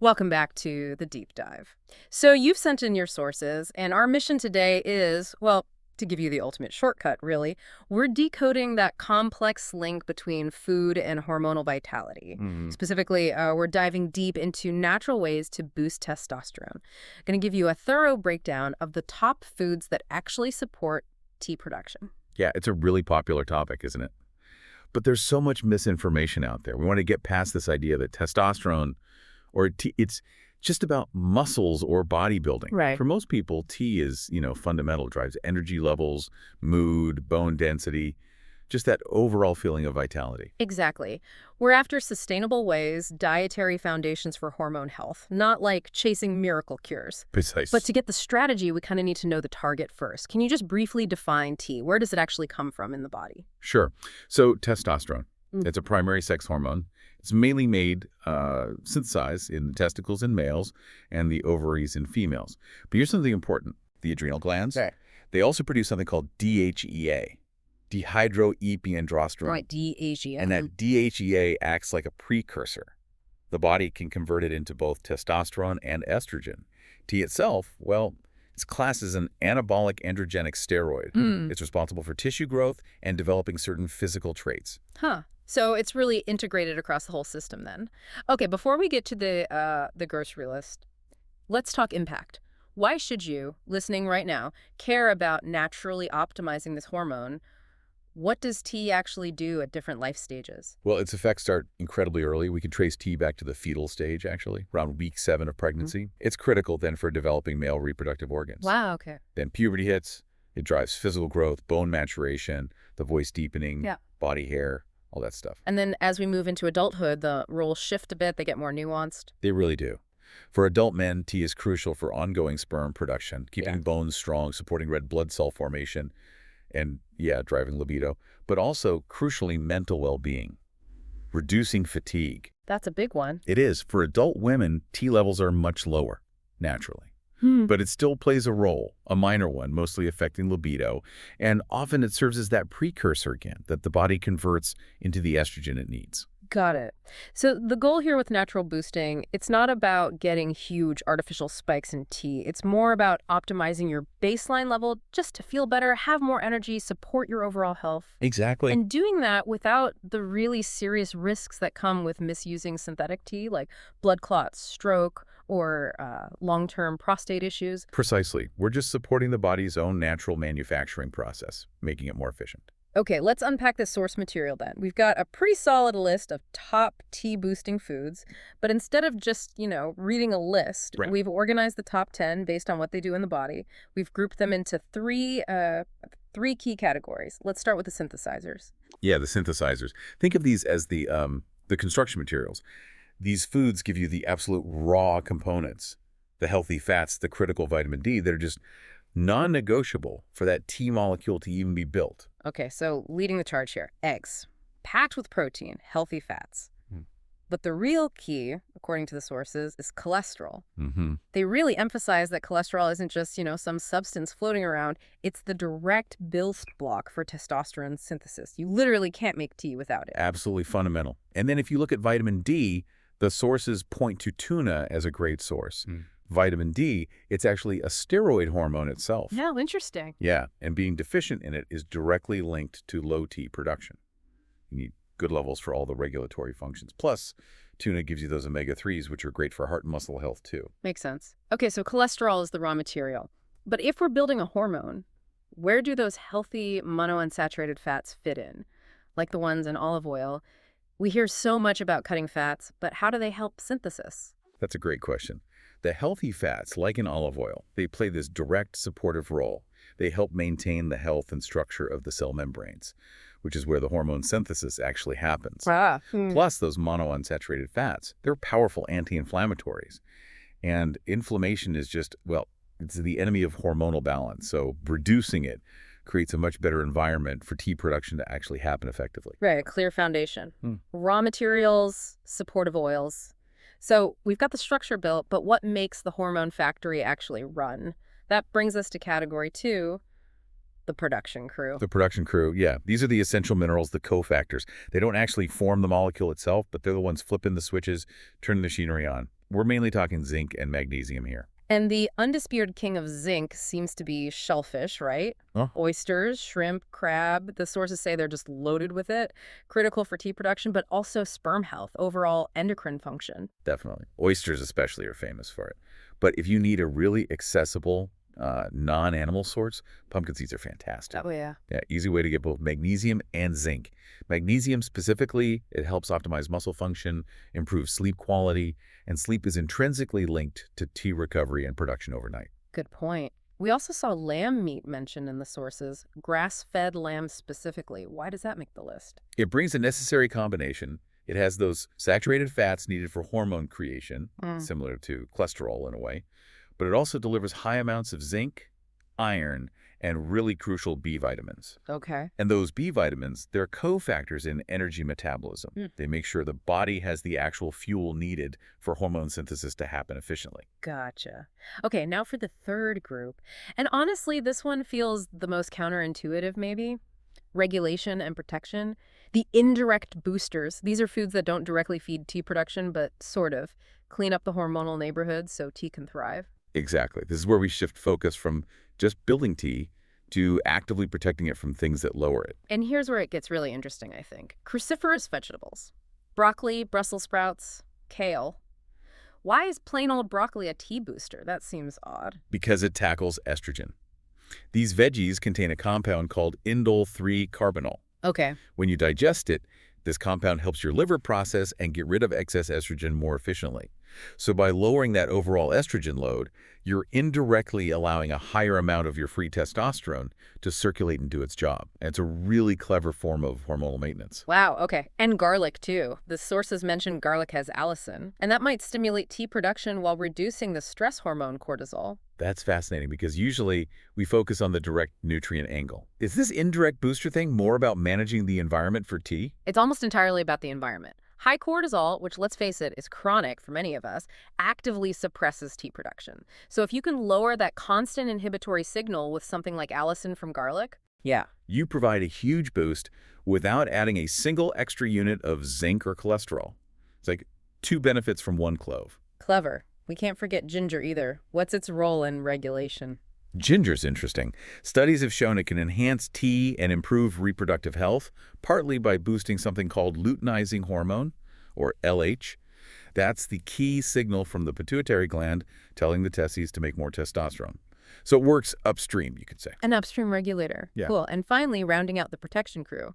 Welcome back to the deep dive. So you've sent in your sources, and our mission today is, well, to give you the ultimate shortcut, really, we're decoding that complex link between food and hormonal vitality. Hmm. Specifically, we're diving deep into natural ways to boost testosterone. Going to give you a thorough breakdown of the top foods that actually support T production. Yeah, it's a really popular topic, isn't it? But there's so much misinformation out there. We want to get past this idea that testosterone it's just about muscles or bodybuilding. Right. For most people, T is, fundamental, drives energy levels, mood, bone density, just that overall feeling of vitality. Exactly. We're after sustainable ways, dietary foundations for hormone health, not like chasing miracle cures. But Precise. to get the strategy, we kind of need to know the target first. Can you just briefly define T? Where does it actually come from in the body? Sure. So testosterone, Mm. it's a primary sex hormone. It's mainly made, synthesized in the testicles in males and the ovaries in females. But here's something important. The adrenal glands, Okay. they also produce something called DHEA, dehydroepiandrosterone. Right, DHEA. And that DHEA acts like a precursor. The body can convert it into both testosterone and estrogen. T itself, well, it's classed as an anabolic androgenic steroid. Mm. It's responsible for tissue growth and developing certain physical traits. Huh. So it's really integrated across the whole system then. Okay, before we get to the grocery list, let's talk impact. Why should you, listening right now, care about naturally optimizing this hormone? What does T actually do at different life stages? Well, its effects start incredibly early. We can trace T back to the fetal stage, actually, around week 7 of pregnancy. It's critical then for developing male reproductive organs. Wow, okay. Then puberty hits. It drives physical growth, bone maturation, the voice deepening, Yeah. body hair, all that stuff. And then as we move into adulthood, the roles shift a bit, they get more nuanced. They really do. For adult men, T is crucial for ongoing sperm production, keeping Yeah. bones strong, supporting red blood cell formation, and, driving libido, but also, crucially, mental well-being, reducing fatigue. That's a big one. It is. For adult women, T levels are much lower, naturally. But it still plays a role, a minor one, mostly affecting libido, and often it serves as that precursor again that the body converts into the estrogen it needs. Got it. So the goal here with natural boosting, it's not about getting huge artificial spikes in T. It's more about optimizing your baseline level just to feel better, have more energy, support your overall health. Exactly. And doing that without the really serious risks that come with misusing synthetic T, like blood clots, stroke, or long-term prostate issues. Precisely. We're just supporting the body's own natural manufacturing process, making it more efficient. Okay, let's unpack the source material then. We've got a pretty solid list of top T-boosting foods, but instead of just, reading a list, Right. we've organized the top 10 based on what they do in the body. We've grouped them into three key categories. Let's start with the synthesizers. Yeah, the synthesizers. Think of these as the construction materials. These foods give you the absolute raw components, the healthy fats, the critical vitamin D that are just non-negotiable for that T molecule to even be built. Okay, so leading the charge here, eggs, packed with protein, healthy fats. Hmm. But the real key, according to the sources, is cholesterol. Mm-hmm. They really emphasize that cholesterol isn't just, some substance floating around. It's the direct building block for testosterone synthesis. You literally can't make T without it. Absolutely fundamental. And then if you look at vitamin D, the sources point to tuna as a great source. Vitamin D, it's actually a steroid hormone itself. Yeah, interesting. Yeah, and being deficient in it is directly linked to low T production. You need good levels for all the regulatory functions. Plus, tuna gives you those omega-3s, which are great for heart and muscle health, too. Makes sense. Okay, so cholesterol is the raw material. But if we're building a hormone, where do those healthy monounsaturated fats fit in? Like the ones in olive oil. We hear so much about cutting fats, but how do they help synthesis? That's a great question. The healthy fats, like in olive oil, they play this direct supportive role. They help maintain the health and structure of the cell membranes, which is where the hormone synthesis actually happens. Plus, those monounsaturated fats, they're powerful anti-inflammatories. And inflammation is just, it's the enemy of hormonal balance. So reducing it creates a much better environment for T production to actually happen effectively. Right, a clear foundation. Raw materials, supportive oils. So we've got the structure built, but what makes the hormone factory actually run? That brings us to category 2, the production crew. The production crew, yeah. These are the essential minerals, the cofactors. They don't actually form the molecule itself, but they're the ones flipping the switches, turning the machinery on. We're mainly talking zinc and magnesium here. And the undisputed king of zinc seems to be shellfish, right? Huh? Oysters, shrimp, crab. The sources say they're just loaded with it. Critical for tea production, but also sperm health, overall endocrine function. Definitely. Oysters especially are famous for it. But if you need a really accessible, non-animal source, pumpkin seeds are fantastic. Oh, yeah. Yeah, easy way to get both magnesium and zinc. Magnesium specifically, it helps optimize muscle function, improve sleep quality, and sleep is intrinsically linked to tea recovery and production overnight. Good point. We also saw lamb meat mentioned in the sources, grass-fed lamb specifically. Why does that make the list? It brings a necessary combination. It has those saturated fats needed for hormone creation, similar to cholesterol in a way, but it also delivers high amounts of zinc, iron, and really crucial B vitamins. Okay. And those B vitamins, they're cofactors in energy metabolism. They make sure the body has the actual fuel needed for hormone synthesis to happen efficiently. Gotcha. Okay, now for the third group. And honestly, this one feels the most counterintuitive, maybe. Regulation and protection. The indirect boosters. These are foods that don't directly feed tea production, but sort of clean up the hormonal neighborhood so tea can thrive. Exactly. This is where we shift focus from just building tea to actively protecting it from things that lower it. And here's where it gets really interesting, I think. Cruciferous vegetables. Broccoli, Brussels sprouts, kale. Why is plain old broccoli a tea booster? That seems odd. Because it tackles estrogen. These veggies contain a compound called indole-3-carbinol. Okay. When you digest it, this compound helps your liver process and get rid of excess estrogen more efficiently. So by lowering that overall estrogen load, you're indirectly allowing a higher amount of your free testosterone to circulate and do its job. And it's a really clever form of hormonal maintenance. Wow, okay. And garlic, too. The sources mention garlic has allicin, and that might stimulate tea production while reducing the stress hormone cortisol. That's fascinating because usually we focus on the direct nutrient angle. Is this indirect booster thing more about managing the environment for tea? It's almost entirely about the environment. High cortisol, which let's face it, is chronic for many of us, actively suppresses tea production. So if you can lower that constant inhibitory signal with something like allicin from garlic, yeah. You provide a huge boost without adding a single extra unit of zinc or cholesterol. It's like 2 benefits from 1 clove. Clever. We can't forget ginger either. What's its role in regulation? Ginger's interesting. Studies have shown it can enhance tea and improve reproductive health, partly by boosting something called luteinizing hormone, or LH. That's the key signal from the pituitary gland telling the testes to make more testosterone. So it works upstream, you could say. An upstream regulator. Yeah. Cool. And finally, rounding out the protection crew,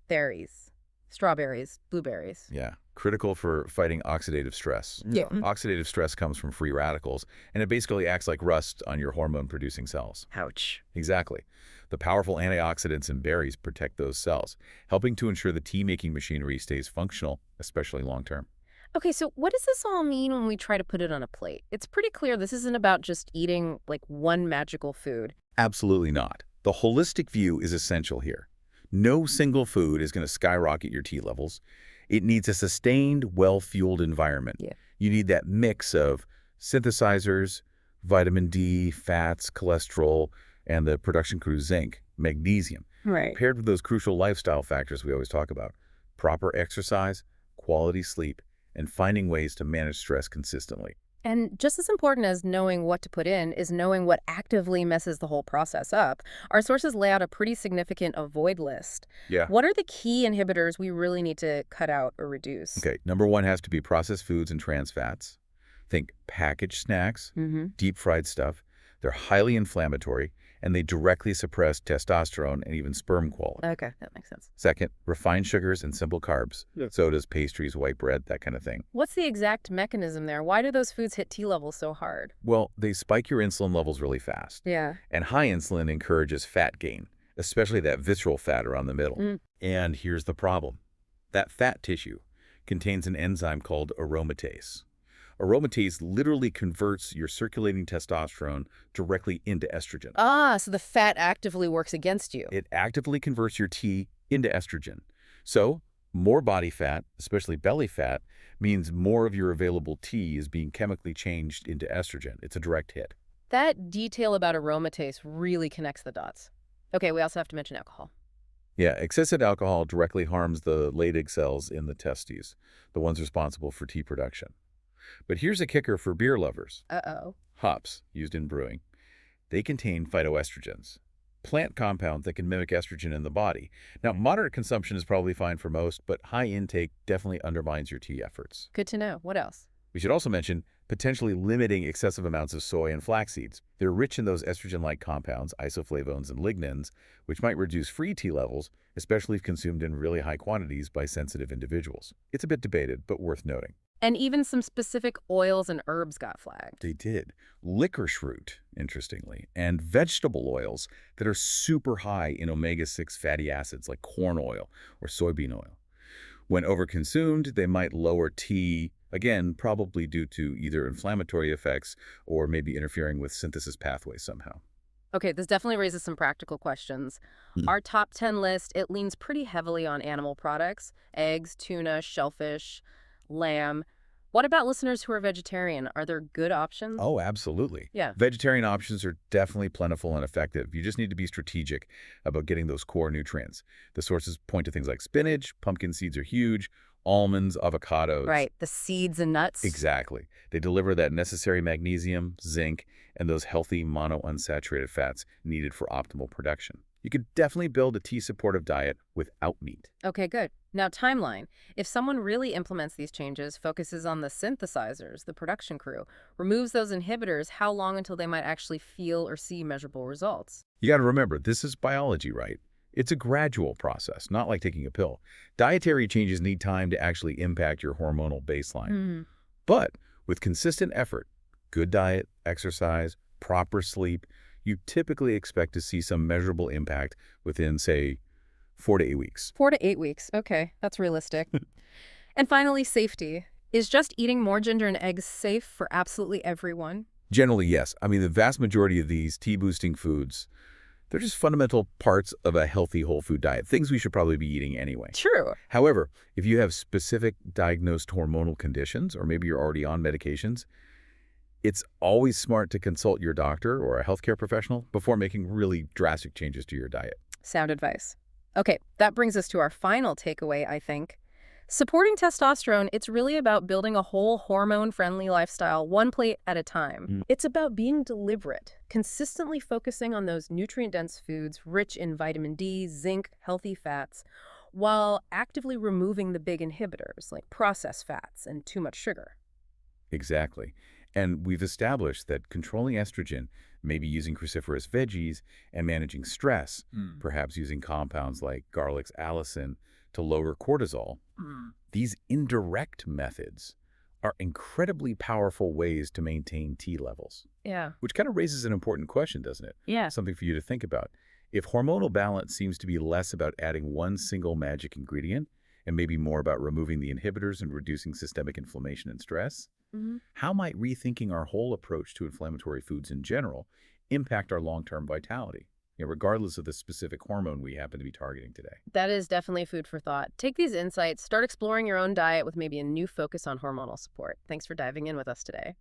berries, strawberries, blueberries. Yeah, critical for fighting oxidative stress. Yeah. Oxidative stress comes from free radicals, and it basically acts like rust on your hormone-producing cells. Ouch. Exactly. The powerful antioxidants in berries protect those cells, helping to ensure the tea-making machinery stays functional, especially long-term. Okay, so what does this all mean when we try to put it on a plate? It's pretty clear this isn't about just eating like one magical food. Absolutely not. The holistic view is essential here. No single food is going to skyrocket your tea levels. It needs a sustained, well-fueled environment. Yeah. You need that mix of synthesizers, vitamin D, fats, cholesterol, and the production crew zinc, magnesium, Right. paired with those crucial lifestyle factors we always talk about: proper exercise, quality sleep, and finding ways to manage stress consistently. And just as important as knowing what to put in is knowing what actively messes the whole process up. Our sources lay out a pretty significant avoid list. Yeah. What are the key inhibitors we really need to cut out or reduce? Okay, number 1 has to be processed foods and trans fats. Think packaged snacks, deep-fried stuff. They're highly inflammatory, and they directly suppress testosterone and even sperm quality. Okay, that makes sense. Second, refined sugars and simple carbs. Sodas, pastries, white bread, that kind of thing. What's the exact mechanism there? Why do those foods hit T levels so hard? Well, they spike your insulin levels really fast. Yeah. And high insulin encourages fat gain, especially that visceral fat around the middle. And here's the problem. That fat tissue contains an enzyme called aromatase. Aromatase literally converts your circulating testosterone directly into estrogen. Ah, so the fat actively works against you. It actively converts your tea into estrogen. So more body fat, especially belly fat, means more of your available tea is being chemically changed into estrogen. It's a direct hit. That detail about aromatase really connects the dots. Okay, we also have to mention alcohol. Yeah, excessive alcohol directly harms the Leydig cells in the testes, the ones responsible for tea production. But here's a kicker for beer lovers. Uh-oh. Hops, used in brewing, they contain phytoestrogens, plant compounds that can mimic estrogen in the body. Now, moderate consumption is probably fine for most, but high intake definitely undermines your tea efforts. Good to know. What else? We should also mention potentially limiting excessive amounts of soy and flax seeds. They're rich in those estrogen-like compounds, isoflavones and lignans, which might reduce free tea levels, especially if consumed in really high quantities by sensitive individuals. It's a bit debated, but worth noting. And even some specific oils and herbs got flagged. They did. Licorice root, interestingly, and vegetable oils that are super high in omega-6 fatty acids like corn oil or soybean oil. When overconsumed, they might lower tea, again, probably due to either inflammatory effects or maybe interfering with synthesis pathways somehow. Okay, this definitely raises some practical questions. Our top 10 list, it leans pretty heavily on animal products: eggs, tuna, shellfish, lamb. What about listeners who are vegetarian? Are there good options? Oh, absolutely. Yeah. Vegetarian options are definitely plentiful and effective. You just need to be strategic about getting those core nutrients. The sources point to things like spinach, pumpkin seeds are huge, almonds, avocados. Right, the seeds and nuts. Exactly. They deliver that necessary magnesium, zinc, and those healthy monounsaturated fats needed for optimal production. You could definitely build a tea-supportive diet without meat. Okay, good. Now, timeline. If someone really implements these changes, focuses on the synthesizers, the production crew, removes those inhibitors, how long until they might actually feel or see measurable results? You got to remember, this is biology, right? It's a gradual process, not like taking a pill. Dietary changes need time to actually impact your hormonal baseline. But with consistent effort, good diet, exercise, proper sleep, you typically expect to see some measurable impact within, say, 4 to 8 weeks. 4 to 8 weeks. Okay, that's realistic. And finally, safety. Is just eating more ginger and eggs safe for absolutely everyone? Generally, yes. I mean, the vast majority of these tea-boosting foods, they're just fundamental parts of a healthy whole food diet, things we should probably be eating anyway. True. However, if you have specific diagnosed hormonal conditions, or maybe you're already on medications, it's always smart to consult your doctor or a healthcare professional before making really drastic changes to your diet. Sound advice. Okay, that brings us to our final takeaway, I think. Supporting testosterone, it's really about building a whole hormone-friendly lifestyle, one plate at a time. It's about being deliberate, consistently focusing on those nutrient-dense foods rich in vitamin D, zinc, healthy fats, while actively removing the big inhibitors like processed fats and too much sugar. Exactly. And we've established that controlling estrogen, maybe using cruciferous veggies, and managing stress, perhaps using compounds like garlic's allicin to lower cortisol, these indirect methods are incredibly powerful ways to maintain T levels. Yeah. Which kind of raises an important question, doesn't it? Yeah. Something for you to think about. If hormonal balance seems to be less about adding one single magic ingredient and maybe more about removing the inhibitors and reducing systemic inflammation and stress, how might rethinking our whole approach to inflammatory foods in general impact our long-term vitality, regardless of the specific hormone we happen to be targeting today? That is definitely food for thought. Take these insights, start exploring your own diet with maybe a new focus on hormonal support. Thanks for diving in with us today.